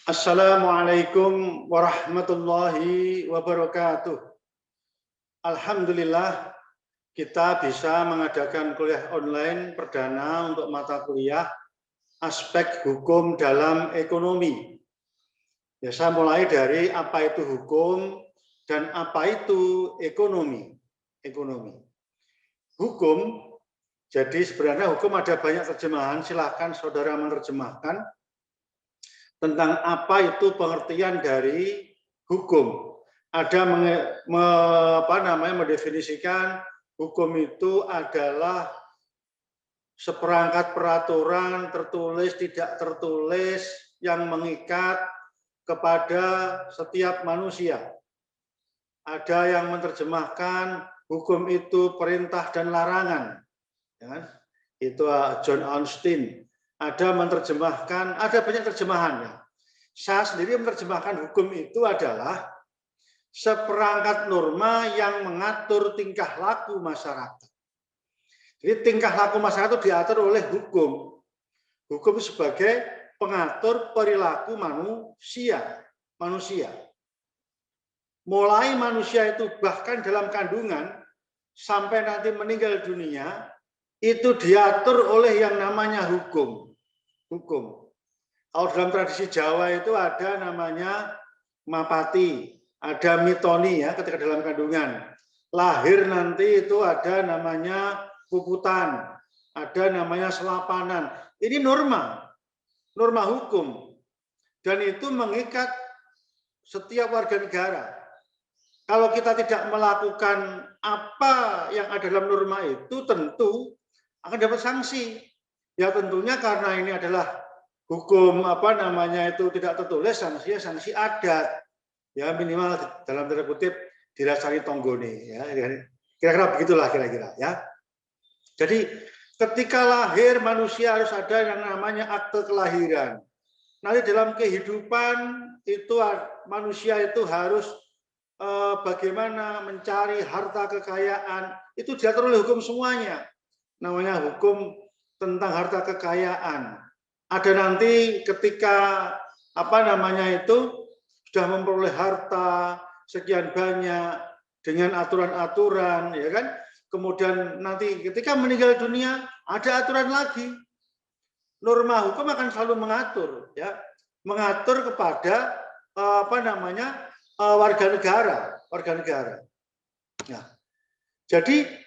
Assalamualaikum warahmatullahi wabarakatuh. Alhamdulillah kita bisa mengadakan kuliah online perdana untuk mata kuliah aspek hukum dalam ekonomi. Ya, saya mulai dari apa itu hukum dan apa itu ekonomi. Hukum, jadi sebenarnya hukum ada banyak terjemahan, silakan saudara menerjemahkan tentang apa itu pengertian dari hukum. Ada mendefinisikan hukum itu adalah seperangkat peraturan tertulis tidak tertulis yang mengikat kepada setiap manusia. Ada yang menerjemahkan hukum itu perintah dan larangan. Ya, itu John Austin. Ada menerjemahkan, ada banyak terjemahannya. Saya sendiri menerjemahkan hukum itu adalah seperangkat norma yang mengatur tingkah laku masyarakat. Jadi tingkah laku masyarakat itu diatur oleh hukum. Hukum sebagai pengatur perilaku manusia. Mulai manusia itu bahkan dalam kandungan sampai nanti meninggal dunia, itu diatur oleh yang namanya hukum. Kalau dalam tradisi Jawa itu ada namanya mapati, ada mitoni ya ketika dalam kandungan. Lahir nanti itu ada namanya puputan, ada namanya selapanan. Ini norma hukum. Dan itu mengikat setiap warga negara. Kalau kita tidak melakukan apa yang ada dalam norma itu, tentu akan dapat sanksi. Ya tentunya karena ini adalah hukum itu tidak tertulis, sanksi adat. Ya minimal dalam tanda kutip dirasani tonggone ya. Kira-kira begitulah kira-kira ya. Jadi ketika lahir manusia harus ada yang namanya akte kelahiran. Nanti dalam kehidupan itu manusia itu harus bagaimana mencari harta kekayaan, itu diatur oleh hukum semuanya. Namanya hukum tentang harta kekayaan. Ada nanti ketika sudah memperoleh harta sekian banyak dengan aturan-aturan, ya kan? Kemudian nanti ketika meninggal dunia ada aturan lagi. Norma hukum akan selalu mengatur, ya, mengatur kepada warga negara. Nah, jadi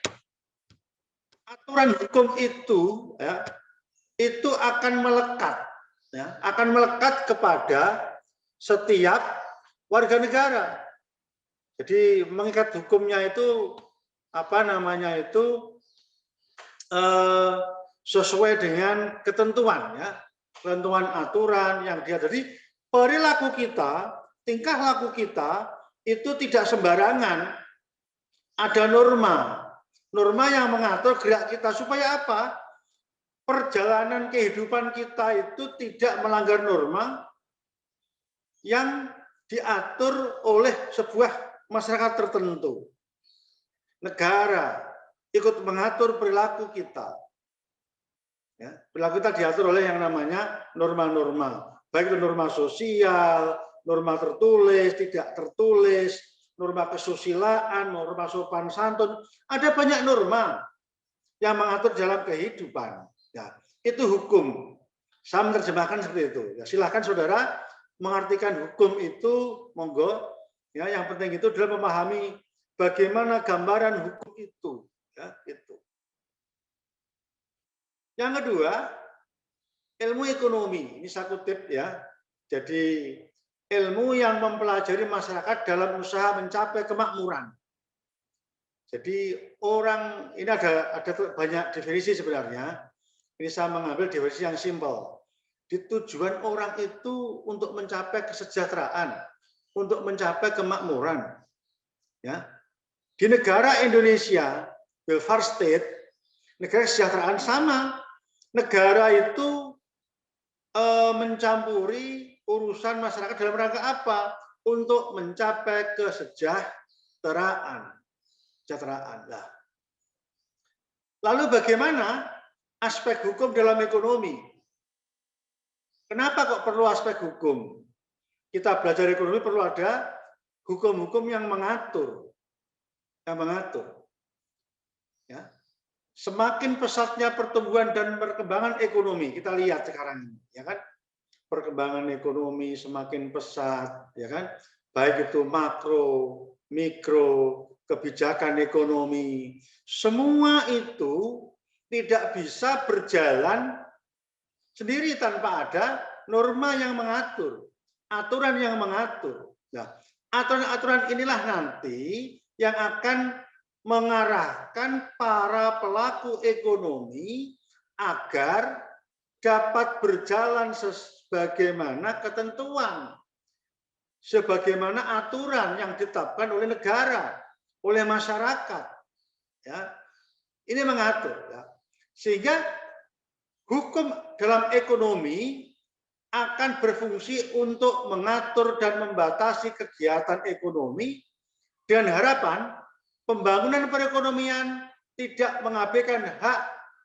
aturan hukum itu, ya, itu akan melekat kepada setiap warga negara. Jadi mengikat hukumnya itu sesuai dengan ketentuan ya, ketentuan aturan yang dia. Jadi perilaku kita, tingkah laku kita itu tidak sembarangan. Ada norma yang mengatur gerak kita supaya apa? Perjalanan kehidupan kita itu tidak melanggar norma yang diatur oleh sebuah masyarakat tertentu. Negara ikut mengatur perilaku kita. Ya, perilaku kita diatur oleh yang namanya norma-norma. Baik itu norma sosial, norma tertulis, tidak tertulis, norma kesusilaan, norma sopan santun. Ada banyak norma yang mengatur dalam kehidupan. Ya, itu hukum. Saya menerjemahkan seperti itu. Ya, silahkan saudara mengartikan hukum itu, monggo. Ya, yang penting itu adalah memahami bagaimana gambaran hukum itu. Ya, itu. Yang kedua, ilmu ekonomi. Ini saya kutip ya. Jadi ilmu yang mempelajari masyarakat dalam usaha mencapai kemakmuran. Jadi orang ini ada banyak definisi sebenarnya. Ini saya mengambil definisi yang simpel. Tujuan orang itu untuk mencapai kesejahteraan, untuk mencapai kemakmuran. Ya. Di negara Indonesia, welfare state, negara kesejahteraan sama. Negara itu mencampuri urusan masyarakat dalam rangka apa? Untuk mencapai kesejahteraan. Nah. Lalu bagaimana aspek hukum dalam ekonomi? Kenapa kok perlu aspek hukum? kita belajar ekonomi perlu ada hukum-hukum yang mengatur, ya. Semakin pesatnya pertumbuhan dan perkembangan ekonomi, kita lihat sekarang ini, ya kan? Perkembangan ekonomi semakin pesat, ya kan? Baik itu makro, mikro, kebijakan ekonomi, semua itu tidak bisa berjalan sendiri tanpa ada norma yang mengatur, aturan yang mengatur. Nah, aturan-aturan inilah nanti yang akan mengarahkan para pelaku ekonomi agar dapat berjalan sebagaimana ketentuan, sebagaimana aturan yang ditetapkan oleh negara, oleh masyarakat. Ya, ini mengatur. Ya. Sehingga hukum dalam ekonomi akan berfungsi untuk mengatur dan membatasi kegiatan ekonomi dengan harapan pembangunan perekonomian tidak mengabaikan hak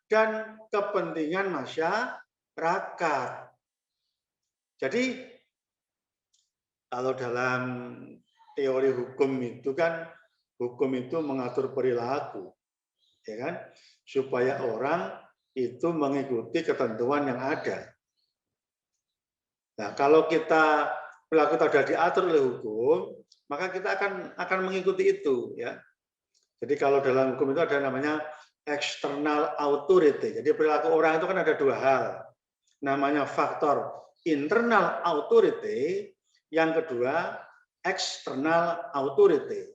dan kepentingan masyarakat. Jadi kalau dalam teori hukum itu kan hukum itu mengatur perilaku, ya kan, supaya orang itu mengikuti ketentuan yang ada. Nah, kalau kita perilaku sudah diatur oleh hukum, maka kita akan mengikuti itu, ya. Jadi kalau dalam hukum itu ada namanya external authority. Jadi perilaku orang itu kan ada dua hal. Namanya faktor internal authority, yang kedua external authority.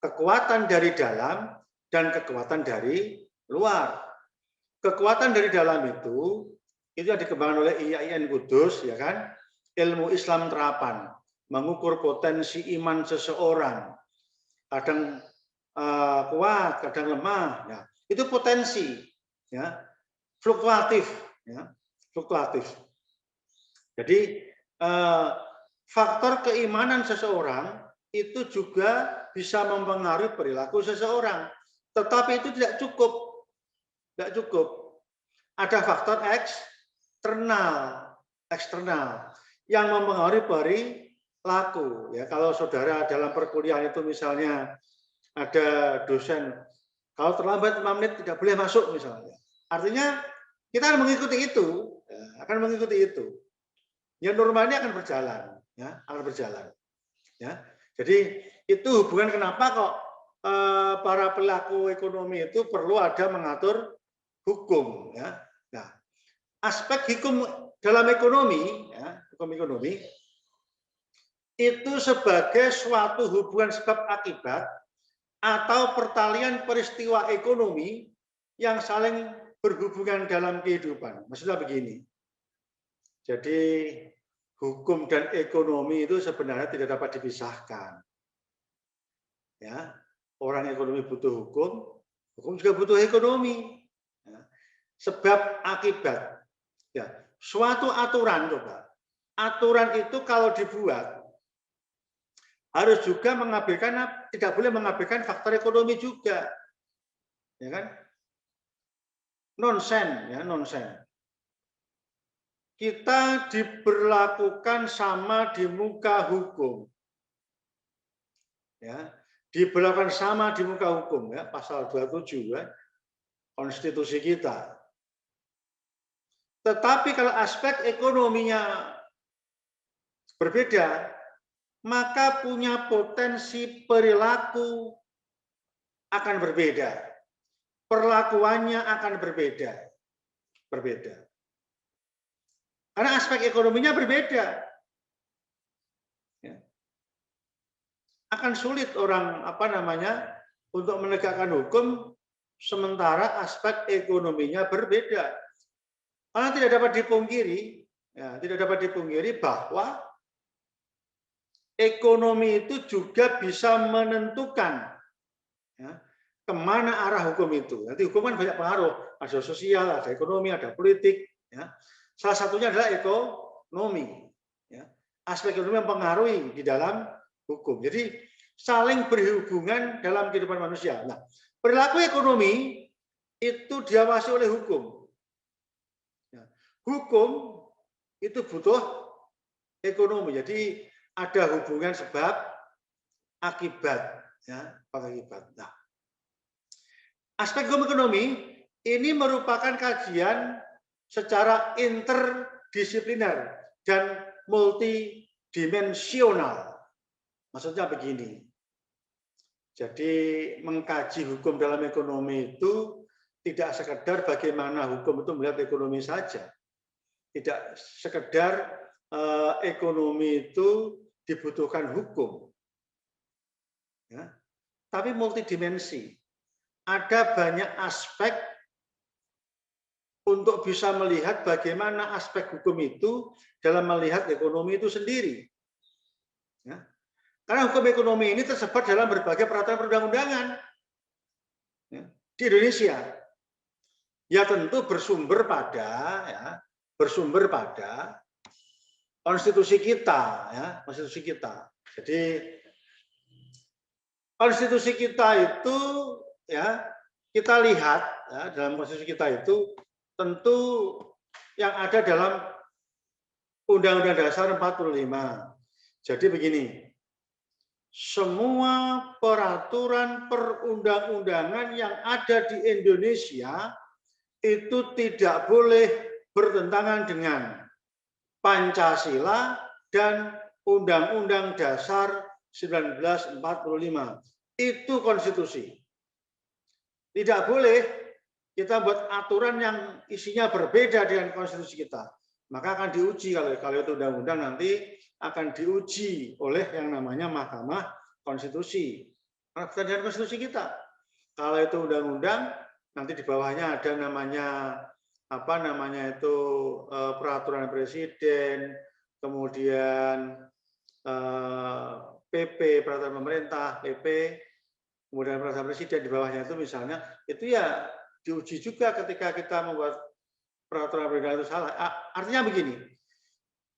Kekuatan dari dalam dan kekuatan dari luar. Kekuatan dari dalam itu yang dikembangkan oleh IAIN Kudus, ya kan? Ilmu Islam terapan, mengukur potensi iman seseorang. Kadang kuat, kadang lemah. Ya. Itu potensi, ya, fluktuatif, ya, fluktuatif. Jadi faktor keimanan seseorang itu juga bisa mempengaruhi perilaku seseorang. Tetapi itu tidak cukup, tidak cukup. Ada faktor eksternal yang mempengaruhi perilaku. Ya, kalau saudara dalam perkuliahan itu misalnya ada dosen, kalau terlambat 5 menit tidak boleh masuk misalnya. Artinya kita akan mengikuti itu, ya, akan mengikuti itu. Ya normalnya akan berjalan, ya, akan berjalan. Ya. Jadi itu hubungan kenapa kok para pelaku ekonomi itu perlu ada mengatur hukum, ya. Nah, aspek hukum dalam ekonomi, ya, hukum ekonomi itu sebagai suatu hubungan sebab akibat atau pertalian peristiwa ekonomi yang saling berhubungan dalam kehidupan. Maksudnya begini. Jadi hukum dan ekonomi itu sebenarnya tidak dapat dipisahkan. Ya, orang ekonomi butuh hukum, hukum juga butuh ekonomi. Ya. Sebab akibat. Ya, suatu aturan coba. Aturan itu kalau dibuat harus juga mengabaikan, tidak boleh mengabaikan faktor ekonomi juga, ya kan? Nonsen, ya nonsen. Kita diberlakukan sama di muka hukum, ya, diberlakukan sama di muka hukum, ya, pasal 27 ya, konstitusi kita. Tetapi kalau aspek ekonominya berbeda, maka punya potensi perilaku akan berbeda. Perlakuannya akan berbeda. Karena aspek ekonominya berbeda. Ya. Akan sulit orang untuk menegakkan hukum sementara aspek ekonominya berbeda. Karena tidak dapat dipungkiri bahwa ekonomi itu juga bisa menentukan, ya, kemana arah hukum itu. Nanti hukum kan banyak pengaruh, ada sosial, ada ekonomi, ada politik. Ya. Salah satunya adalah ekonomi. Ya. Aspek ekonomi mempengaruhi di dalam hukum. Jadi saling berhubungan dalam kehidupan manusia. Nah, perilaku ekonomi itu diawasi oleh hukum. Ya. Hukum itu butuh ekonomi. Jadi ada hubungan sebab akibat, ya, akibat. Nah, aspek hukum ekonomi ini merupakan kajian secara interdisipliner dan multidimensional. Maksudnya begini. Jadi mengkaji hukum dalam ekonomi itu tidak sekedar bagaimana hukum itu melihat ekonomi saja. Tidak sekedar ekonomi itu dibutuhkan hukum. Ya. Tapi multidimensi. Ada banyak aspek untuk bisa melihat bagaimana aspek hukum itu dalam melihat ekonomi itu sendiri. Ya. Karena hukum ekonomi ini tersebar dalam berbagai peraturan perundang-undangan ya, di Indonesia. Ya tentu bersumber pada konstitusi kita, ya, konstitusi kita. Jadi konstitusi kita itu, ya, kita lihat ya, dalam konstitusi kita itu tentu yang ada dalam Undang-Undang Dasar 45. Jadi begini, semua peraturan perundang-undangan yang ada di Indonesia itu tidak boleh bertentangan dengan Pancasila dan Undang-Undang Dasar 1945. Itu konstitusi. Tidak boleh kita buat aturan yang isinya berbeda dengan konstitusi kita. Maka akan diuji kalau itu undang-undang nanti akan diuji oleh yang namanya Mahkamah Konstitusi. Karena dengan konstitusi kita. Kalau itu undang-undang nanti di bawahnya ada namanya peraturan presiden, kemudian PP, peraturan pemerintah, PP, kemudian peraturan presiden di bawahnya itu misalnya, itu ya diuji juga ketika kita membuat peraturan pemerintah itu salah. Artinya begini,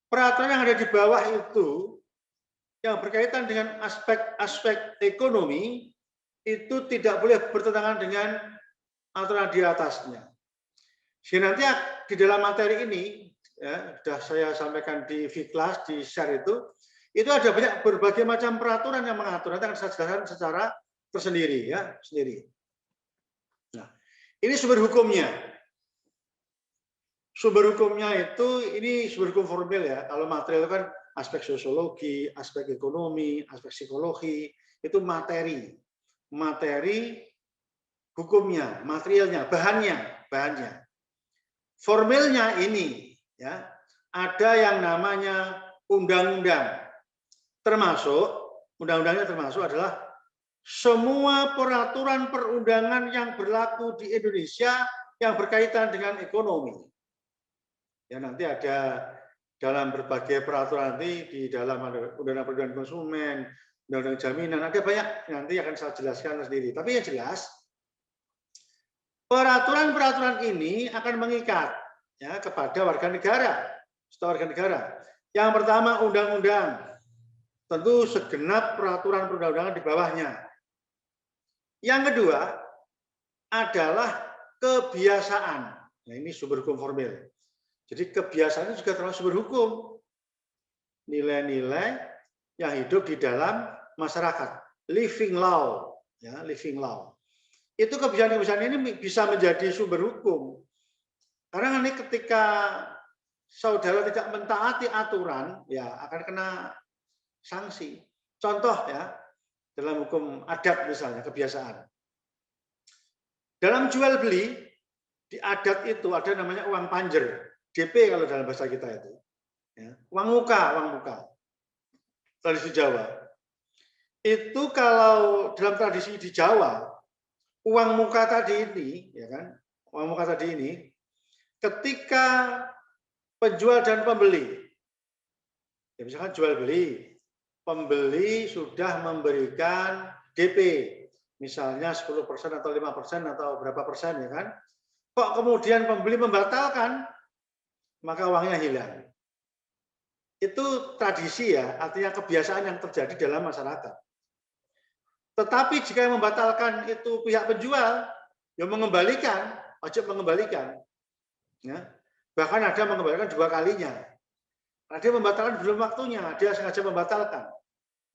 peraturan yang ada di bawah itu yang berkaitan dengan aspek ekonomi itu tidak boleh bertentangan dengan aturan di atasnya. Sehingga nanti di dalam materi ini, ya, sudah saya sampaikan di V-Class, di share itu ada banyak berbagai macam peraturan yang mengatur. Nanti akan saya jelaskan secara tersendiri, ya, sendiri. Nah, ini sumber hukumnya. Sumber hukumnya itu, ini sumber hukum formil ya. Kalau material itu kan aspek sosiologi, aspek ekonomi, aspek psikologi, itu materi. Materi hukumnya, materialnya, bahannya. Formilnya ini, ya, ada yang namanya undang-undang. Termasuk, undang-undangnya termasuk adalah semua peraturan perundangan yang berlaku di Indonesia yang berkaitan dengan ekonomi. Ya, nanti ada dalam berbagai peraturan nanti di dalam undang-undang perlindungan konsumen, undang-undang jaminan, ada banyak nanti akan saya jelaskan sendiri. Tapi yang jelas peraturan-peraturan ini akan mengikat ya kepada warga negara, setiap warga negara. Yang pertama undang-undang, tentu segenap peraturan perundang-undangan di bawahnya. Yang kedua adalah kebiasaan. Nah, ini sumber hukum formil. Jadi kebiasaan itu juga termasuk sumber hukum. Nilai-nilai yang hidup di dalam masyarakat. Living law. Ya, living law. Itu kebiasaan-kebiasaan ini bisa menjadi sumber hukum. Karena nanti ketika saudara tidak mentaati aturan, ya akan kena sanksi. Contoh ya, dalam hukum adat misalnya, kebiasaan. Dalam jual beli, di adat itu ada namanya uang panjer. DP kalau dalam bahasa kita itu. Ya. Uang muka. Tradisi Jawa. Itu kalau dalam tradisi di Jawa, uang muka tadi ini, ya kan? Uang muka tadi ini, ketika penjual dan pembeli, ya misalkan jual beli, pembeli sudah memberikan DP, misalnya 10% atau 5% atau berapa persen, ya kan? Kok kemudian pembeli membatalkan, maka uangnya hilang. Itu tradisi ya, artinya kebiasaan yang terjadi dalam masyarakat. Tetapi jika yang membatalkan itu pihak penjual, yang mengembalikan, wajib mengembalikan. Ya. Bahkan ada mengembalikan 2 kalinya. Dia membatalkan belum waktunya, dia sengaja membatalkan.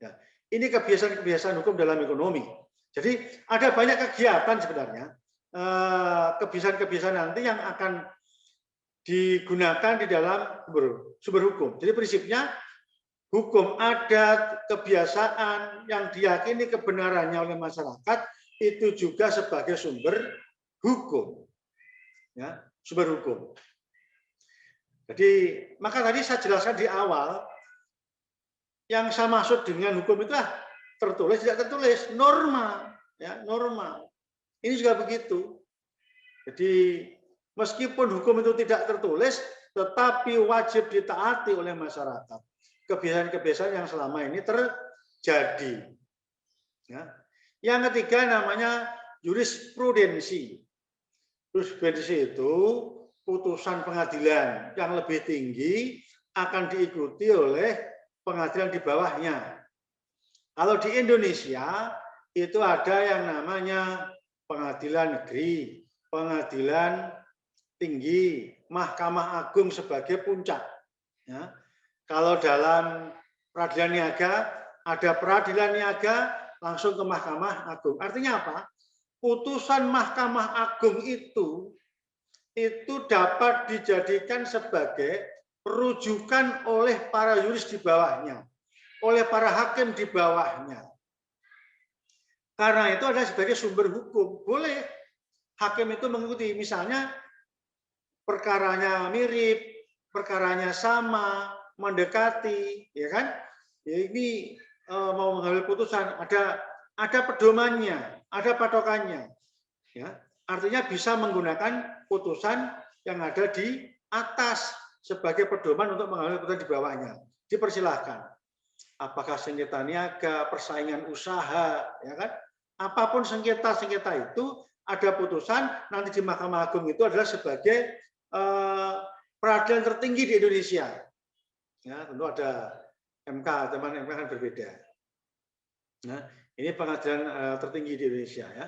Ya, ini kebiasaan-kebiasaan hukum dalam ekonomi. Jadi ada banyak kegiatan sebenarnya, kebiasaan-kebiasaan nanti yang akan digunakan di dalam sumber hukum. Jadi prinsipnya hukum adat, kebiasaan yang diyakini kebenarannya oleh masyarakat itu juga sebagai sumber hukum. Ya, sumber hukum. Jadi maka tadi saya jelaskan di awal, yang saya maksud dengan hukum itu tertulis tidak tertulis, norma, ya norma. Ini juga begitu. Jadi meskipun hukum itu tidak tertulis, tetapi wajib ditaati oleh masyarakat. Kebiasaan-kebiasaan yang selama ini terjadi. Ya. Yang ketiga namanya jurisprudensi. Jurisprudensi itu putusan pengadilan yang lebih tinggi akan diikuti oleh pengadilan di bawahnya. Kalau di Indonesia itu ada yang namanya pengadilan negeri, pengadilan tinggi, Mahkamah Agung sebagai puncak. Ya. Kalau dalam peradilan niaga, ada peradilan niaga langsung ke Mahkamah Agung. Artinya apa? Putusan Mahkamah Agung itu dapat dijadikan sebagai rujukan oleh para yuris di bawahnya, oleh para hakim di bawahnya. Karena itu adalah sebagai sumber hukum. Boleh hakim itu mengikuti, misalnya perkaranya mirip, perkaranya sama, mendekati, ya kan? Ya, ini mau mengambil putusan, ada pedomannya, ada patokannya. Ya, artinya bisa menggunakan putusan yang ada di atas sebagai pedoman untuk mengambil putusan di bawahnya. Dipersilahkan. Apakah sengketa niaga, persaingan usaha, ya kan? Apapun sengketa-sengketa itu ada putusan nanti di Mahkamah Agung itu adalah sebagai peradilan tertinggi di Indonesia. Ya, tentu ada MK, teman MK kan berbeda. Nah, ini pengadilan tertinggi di Indonesia ya.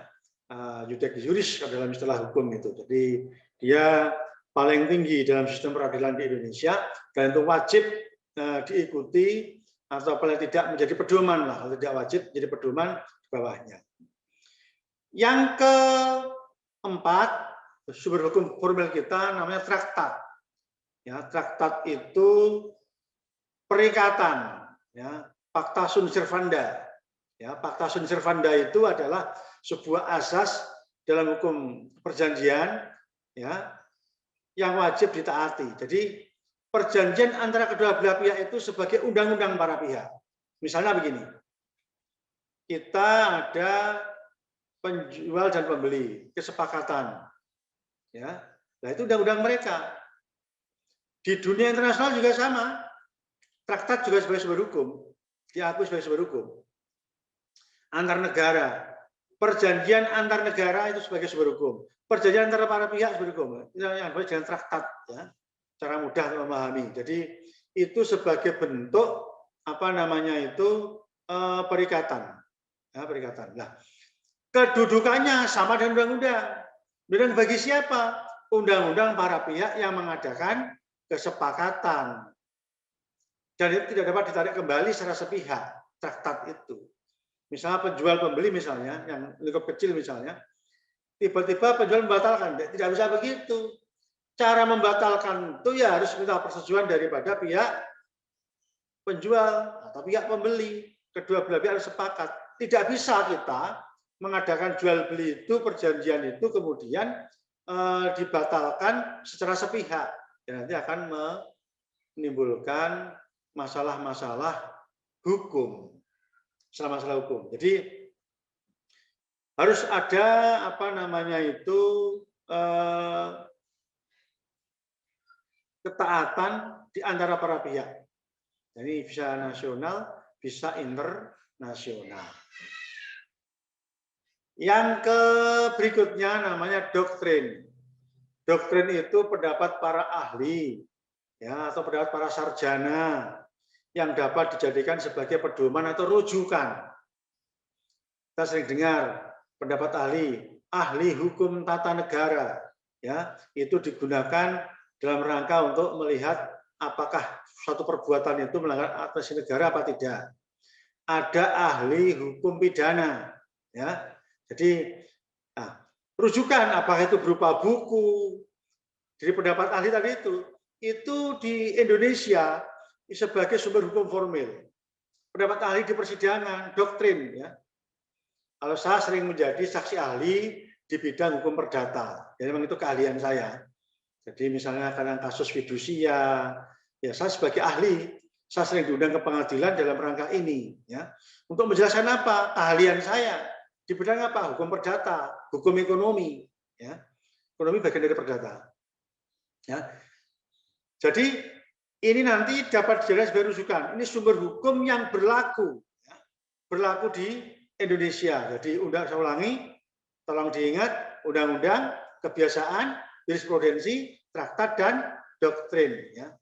Judex juris dalam istilah hukum itu. Jadi dia paling tinggi dalam sistem peradilan di Indonesia dan itu wajib diikuti atau paling tidak menjadi pedoman lah, kalau tidak wajib jadi pedoman di bawahnya. Yang keempat, sumber hukum formal kita namanya traktat. Ya, traktat itu perikatan, ya, Pacta sunt servanda. Ya, Pacta sunt servanda itu adalah sebuah asas dalam hukum perjanjian, ya, yang wajib ditaati. Jadi perjanjian antara kedua belah pihak itu sebagai undang-undang para pihak. Misalnya begini, kita ada penjual dan pembeli, kesepakatan, ya, nah itu undang-undang mereka. Di dunia internasional juga sama, traktat juga sebagai sumber hukum, diakui sebagai sumber hukum. Antar negara, perjanjian antar negara itu sebagai sumber hukum, perjanjian antara para pihak sumber hukum, yang disebut dengan traktat, ya, cara mudah untuk memahami. Jadi itu sebagai bentuk apa namanya itu perikatan, ya, perikatan. Nah, kedudukannya sama dengan undang-undang. Undang bagi siapa? Undang-undang para pihak yang mengadakan kesepakatan. Dan itu tidak dapat ditarik kembali secara sepihak, traktat itu. Misalnya penjual pembeli misalnya, yang lingkup kecil misalnya, tiba-tiba penjual membatalkan, tidak bisa begitu. Cara membatalkan itu ya harus minta persetujuan daripada pihak penjual atau pihak pembeli. Kedua belah pihak harus sepakat. Tidak bisa kita mengadakan jual beli itu, perjanjian itu kemudian dibatalkan secara sepihak. Dan nanti akan menimbulkan masalah-masalah hukum. Masalah hukum. Jadi harus ada apa namanya itu ketaatan di antara para pihak. Jadi bisa nasional, bisa internasional. Yang berikutnya namanya doktrin. Doktrin itu pendapat para ahli, ya, atau pendapat para sarjana yang dapat dijadikan sebagai pedoman atau rujukan. Kita sering dengar pendapat ahli hukum tata negara, ya, itu digunakan dalam rangka untuk melihat apakah suatu perbuatan itu melanggar administrasi negara apa tidak. Ada ahli hukum pidana, ya. Jadi nah, rujukan apakah itu berupa buku. Jadi pendapat ahli tadi itu di Indonesia sebagai sumber hukum formil. Pendapat ahli di persidangan, doktrin, ya. Kalau saya sering menjadi saksi ahli di bidang hukum perdata, jadi memang itu keahlian saya. Jadi misalnya karena kasus fidusia, ya saya sebagai ahli, saya sering diundang ke pengadilan dalam rangka ini, ya, untuk menjelaskan apa keahlian saya di bidang apa, hukum perdata, hukum ekonomi, ya, ekonomi bagian dari perdata, ya. Jadi ini nanti dapat dijadikan sebagai rujukan. Ini sumber hukum yang berlaku, ya, berlaku di Indonesia. Jadi saya ulangi, tolong diingat, undang-undang, kebiasaan, jurisprudensi, traktat, dan doktrin. Ya.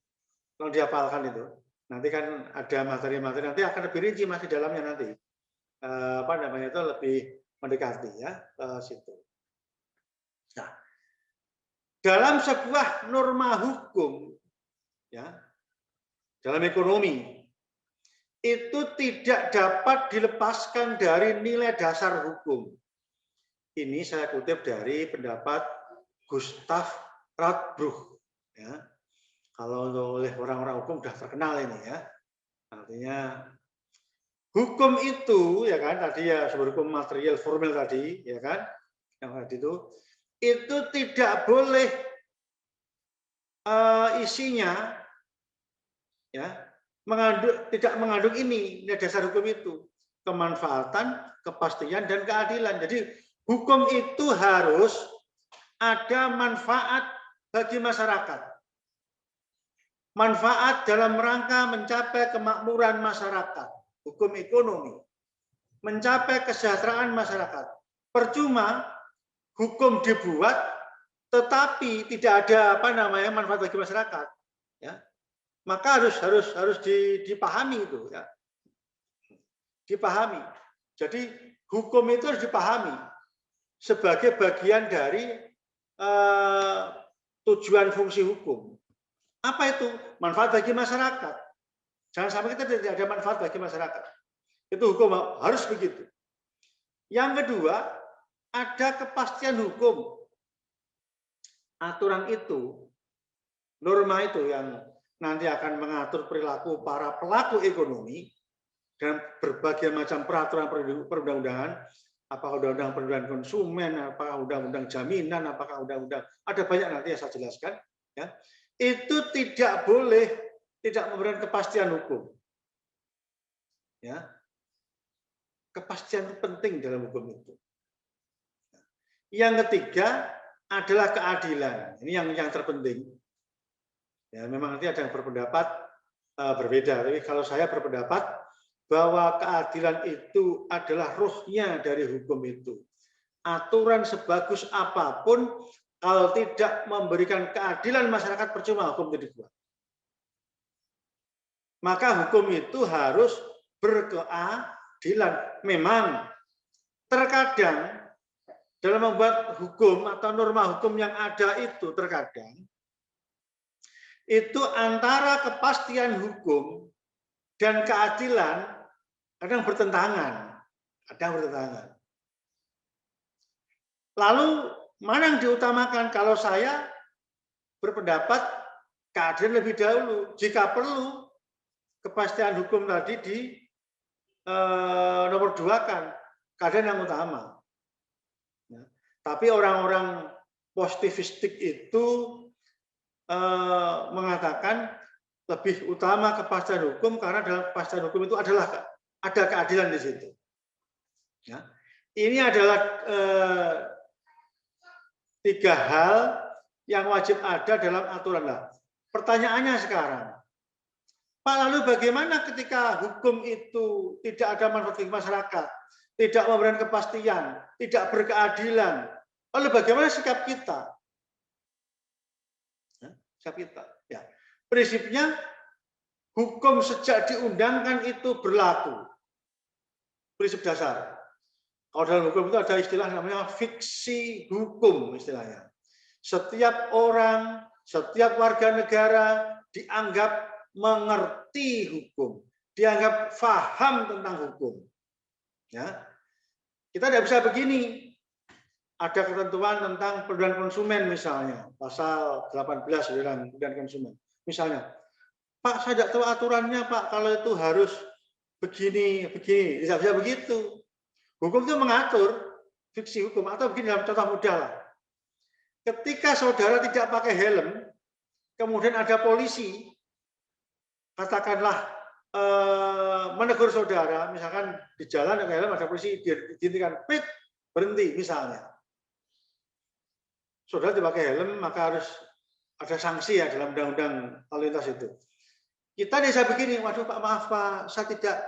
Tolong dihafalkan itu. Nanti kan ada materi-materi, nanti akan lebih rinci masih dalamnya nanti. Apa namanya itu lebih mendekati ya ke situ. Nah, dalam sebuah norma hukum, ya, dalam ekonomi, itu tidak dapat dilepaskan dari nilai dasar hukum. Ini saya kutip dari pendapat Gustav Radbruch. Ya. Kalau oleh orang-orang hukum sudah terkenal ini, ya. Artinya hukum itu, ya kan, tadi ya sumber hukum material formil tadi, ya kan, yang tadi itu tidak boleh isinya, ya, tidak mengandung ini nilai dasar hukum itu, kemanfaatan, kepastian, dan keadilan. Jadi hukum itu harus ada manfaat bagi masyarakat. Manfaat dalam rangka mencapai kemakmuran masyarakat, hukum ekonomi, mencapai kesejahteraan masyarakat. Percuma hukum dibuat tetapi tidak ada manfaat bagi masyarakat, ya. Maka harus dipahami itu, ya. Dipahami. Jadi hukum itu harus dipahami sebagai bagian dari tujuan fungsi hukum. Apa itu? Manfaat bagi masyarakat. Jangan sampai kita tidak ada manfaat bagi masyarakat. Itu hukum harus begitu. Yang kedua, ada kepastian hukum. Aturan itu, norma itu yang nanti akan mengatur perilaku para pelaku ekonomi dan berbagai macam peraturan perundang-undangan, apakah undang-undang perlindungan konsumen, apakah undang-undang jaminan, apakah undang-undang, ada banyak nanti yang saya jelaskan, ya. Itu tidak boleh tidak memberikan kepastian hukum, ya. Kepastian itu penting dalam hukum itu. Yang ketiga adalah keadilan. Ini yang terpenting. Ya, memang nanti ada yang berpendapat berbeda, tapi kalau saya berpendapat bahwa keadilan itu adalah ruhnya dari hukum itu. Aturan sebagus apapun, kalau tidak memberikan keadilan masyarakat, percuma hukum itu dibuat. Maka hukum itu harus berkeadilan. Memang terkadang dalam membuat hukum atau norma hukum yang ada itu terkadang itu antara kepastian hukum dan keadilan kadang bertentangan, Lalu mana yang diutamakan? Kalau saya berpendapat keadilan lebih dahulu. Jika perlu kepastian hukum tadi di nomor 2 kan, keadilan yang utama. Ya. Tapi orang-orang positivistik itu mengatakan lebih utama kepastian hukum karena dalam kepastian hukum itu adalah ada keadilan di situ. Ya. Ini adalah 3 hal yang wajib ada dalam aturan. Lah. Pertanyaannya sekarang, Pak, lalu bagaimana ketika hukum itu tidak ada manfaat bagi masyarakat, tidak memberikan kepastian, tidak berkeadilan? Lalu bagaimana sikap kita? Sikap kita. Ya. Prinsipnya hukum sejak diundangkan itu berlaku. Prinsip dasar. Kalau dalam hukum itu ada istilah namanya fiksi hukum istilahnya. Setiap orang Setiap warga negara dianggap mengerti hukum, dianggap paham tentang hukum. Ya, kita tidak bisa begini. Ada ketentuan tentang perlindungan konsumen misalnya, pasal 18 perlindungan konsumen. Misalnya, Pak, saya tidak tahu aturannya, Pak, kalau itu harus begini, begini. Tidak bisa begitu. Hukum itu mengatur, fiksi hukum, atau begini dalam contoh mudah lah. Ketika saudara tidak pakai helm, kemudian ada polisi, katakanlah menegur saudara, misalkan di jalan pakai helm, ada polisi dihentikan, pit, berhenti misalnya. Saudara tidak pakai helm, maka harus ada sanksi ya dalam undang-undang lalu lintas itu. Kita bisa begini, waduh Pak, maaf Pak, saya tidak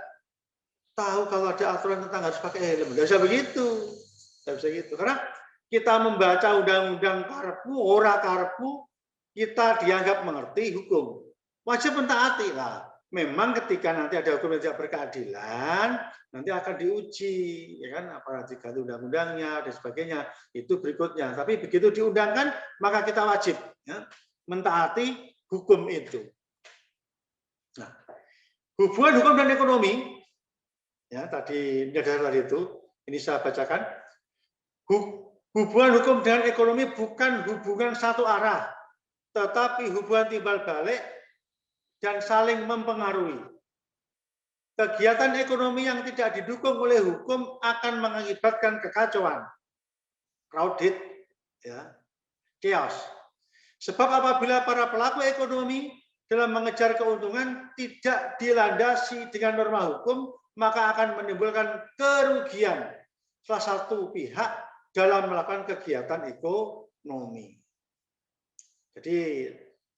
tahu kalau ada aturan tentang harus pakai helm. Tidak bisa begitu. Tidak bisa gitu. Karena kita membaca undang-undang karepmu, ora karepmu, kita dianggap mengerti hukum. Wajib mentaati lah. Memang ketika nanti ada hukum yang tidak berkeadilan, nanti akan diuji, ya kan, apalagi diganti undang-undangnya dan sebagainya. Itu berikutnya. Tapi begitu diundangkan, maka kita wajib ya, mentaati hukum itu. Nah, hubungan hukum dan ekonomi, ya tadi tadi itu, ini saya bacakan. Hubungan hukum dan ekonomi bukan hubungan satu arah, tetapi hubungan timbal balik dan saling mempengaruhi. Kegiatan ekonomi yang tidak didukung oleh hukum akan mengakibatkan kekacauan, crowded, ya, chaos. Sebab apabila para pelaku ekonomi dalam mengejar keuntungan tidak dilandasi dengan norma hukum, maka akan menimbulkan kerugian salah satu pihak dalam melakukan kegiatan ekonomi. Jadi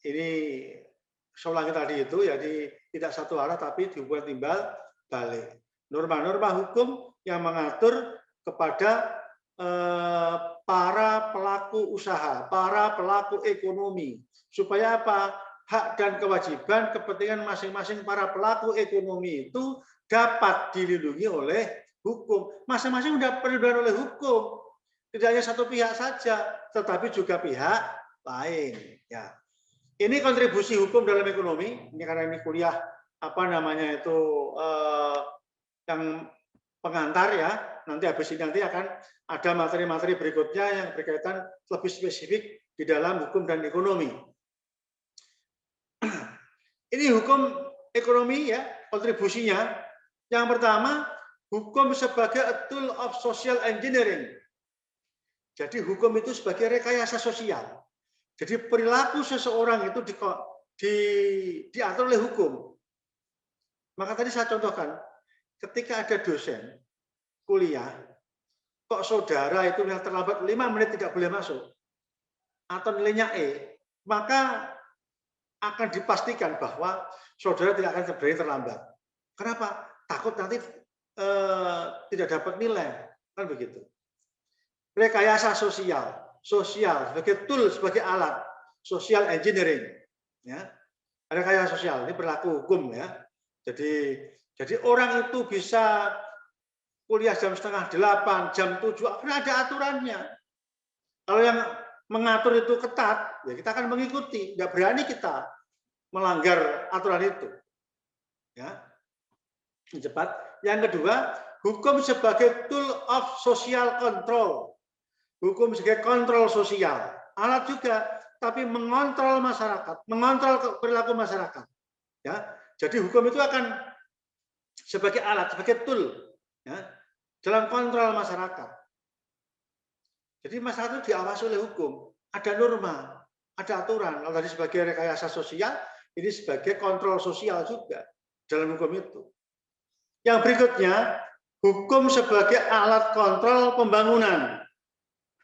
ini saya ulangi tadi itu, jadi tidak satu arah tapi hubungan timbal balik. Norma-norma hukum yang mengatur kepada para pelaku usaha, para pelaku ekonomi, supaya apa? Hak dan kewajiban kepentingan masing-masing para pelaku ekonomi itu dapat dilindungi oleh hukum. Masing-masing sudah perlindungan oleh hukum. Tidak hanya satu pihak saja, tetapi juga pihak lain. Ya. Ini kontribusi hukum dalam ekonomi. Ini karena ini kuliah apa namanya itu yang pengantar ya. Nanti habis ini nanti akan ada materi-materi berikutnya yang berkaitan lebih spesifik di dalam hukum dan ekonomi. Ini hukum ekonomi ya, kontribusinya. Yang pertama, hukum sebagai a tool of social engineering. Jadi hukum itu sebagai rekayasa sosial. Jadi perilaku seseorang itu diatur oleh hukum. Maka tadi saya contohkan, ketika ada dosen kuliah, kok saudara itu yang terlambat 5 menit tidak boleh masuk, atau nilainya E, maka akan dipastikan bahwa saudara tidak akan berani terlambat. Kenapa? Takut nanti tidak dapat nilai, kan begitu. Rekayasa sosial sebagai tool, sebagai alat, social engineering, ya. Rekayasa sosial ini berlaku hukum ya. Jadi orang itu bisa kuliah jam 7:30, jam 7, karena ada aturannya. Kalau yang mengatur itu ketat, ya kita akan mengikuti. Nggak berani kita melanggar aturan itu. Ya. Cepat. Yang kedua, hukum sebagai tool of social control. Hukum sebagai kontrol sosial. Alat juga, tapi mengontrol masyarakat, mengontrol perilaku masyarakat. Ya. Jadi hukum itu akan sebagai alat, sebagai tool ya, dalam kontrol masyarakat. Jadi masyarakat itu diawasi oleh hukum, ada norma, ada aturan. Kalau tadi sebagai rekayasa sosial, ini sebagai kontrol sosial juga dalam hukum itu. Yang berikutnya, hukum sebagai alat kontrol pembangunan.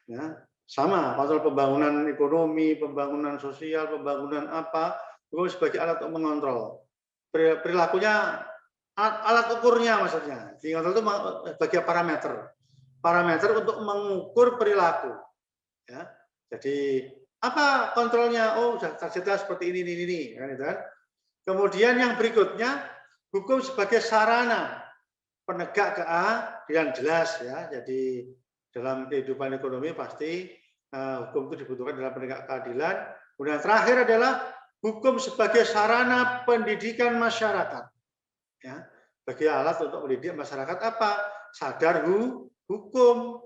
Ya, sama, kontrol pembangunan ekonomi, pembangunan sosial, pembangunan apa, hukum sebagai alat untuk mengontrol. Perilakunya, alat ukurnya maksudnya. Dikontrol itu sebagai parameter untuk mengukur perilaku. Ya. Jadi apa kontrolnya? Oh, jelas seperti ini, kan itu kan. Kemudian yang berikutnya, hukum sebagai sarana penegak keadilan jelas ya. Jadi dalam kehidupan ekonomi pasti hukum itu dibutuhkan dalam penegak keadilan. Kemudian terakhir adalah hukum sebagai sarana pendidikan masyarakat. Ya, bagi alat untuk mendidik masyarakat apa? Sadar hukum,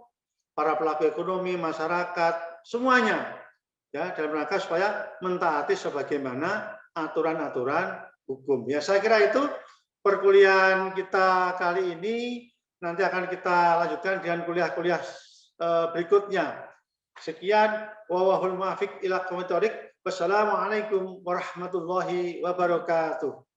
para pelaku ekonomi, masyarakat, semuanya. Ya, dalam rangka supaya mentaati sebagaimana aturan-aturan hukum. Ya, saya kira itu perkuliahan kita kali ini. Nanti akan kita lanjutkan dengan kuliah-kuliah berikutnya. Sekian, wallahul muwaffiq ila aqwamit thoriq. Wassalamualaikum warahmatullahi wabarakatuh.